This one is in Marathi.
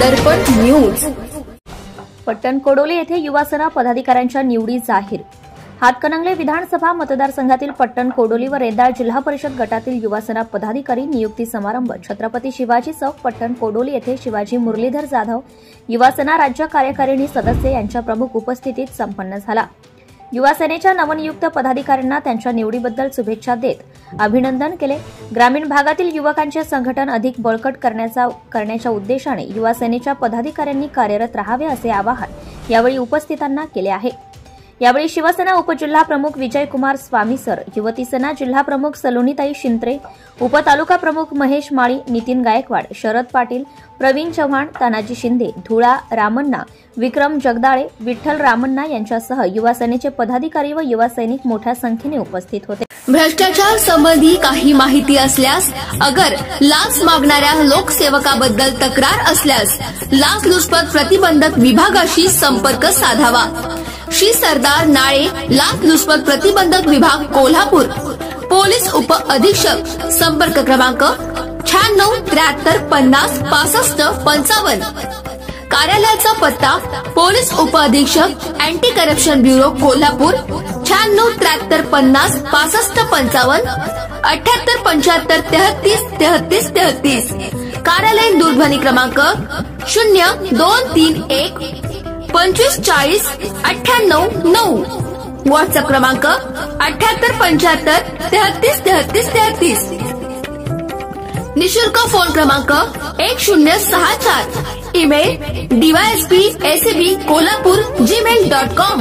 दर्पण न्यूज। पट्टण कोडोली येथे युवासेना पदाधिकाऱ्यांच्या निवडी जाहीर। हातकणंगले विधानसभा मतदारसंघातील पट्टण कोडोली व रेंदाळ जिल्हा परिषद गटातील युवासेना पदाधिकारी नियुक्ती समारंभ छत्रपती शिवाजी चौक पट्टण कोडोली येथे शिवाजी मुरलीधर जाधव युवासेना राज्य कार्यकारिणी सदस्य यांच्या प्रमुख उपस्थितीत संपन्न झाला। युवासेनेच्या नवनियुक्त पदाधिकाऱ्यांना त्यांच्या निवडीबद्दल शुभेच्छा देत अभिनंदन केले। ग्रामीण भागातील युवकांचे संघटन अधिक बळकट करण्याच्या उद्देशाने युवासेनेच्या पदाधिकाऱ्यांनी कार्यरत राहावे असे आवाहन यावेळी उपस्थितांना केले आहे। यावेळी शिवसेना उपजिल्हा प्रमुख विजयकुमार स्वामीसर, युवती सेना जिल्हा प्रमुख सलोनीताई शिंत्रे, उपतालुका प्रमुख महेश माळी, नितीन गायकवाड, शरद पाटील, प्रवीण चव्हाण, तानाजी शिंदे, धुळा रामण्णा, विक्रम जगदाळे, विठ्ठल रामण्णा यांच्यासह युवासेनेचे पदाधिकारी व युवा सैनिक मोठ्या संख्येने उपस्थित होते। भ्रष्टाचार संबंधी काही माहिती असल्यास, अगर लाच मागणाऱ्या लोकसेवकाबद्दल तक्रार असल्यास लाचलुचपत प्रतिबंधक विभागाशी संपर्क साधावा। श्री सरदार नाळे लाचलुचपत प्रतिबंधक विभाग कोल्हापूर, पोलीस उप अधीक्षक, संपर्क क्रमांक 96 73 50 65 55। कार्यालयाचा पत्ता पोलीस उप अधीक्षक अँटी करप्शन ब्युरो कोल्हापूर 96 73 50 65 55 78 75 33 33 33। कार्यालयीन दूरध्वनी क्रमांक 0231 25 40 98 9। व्हॉट्सअप क्रमांक 78 75 33 33 33। निशुल्क फोन क्रमांक 1064। Email dysp@kolhapur@gmail.com।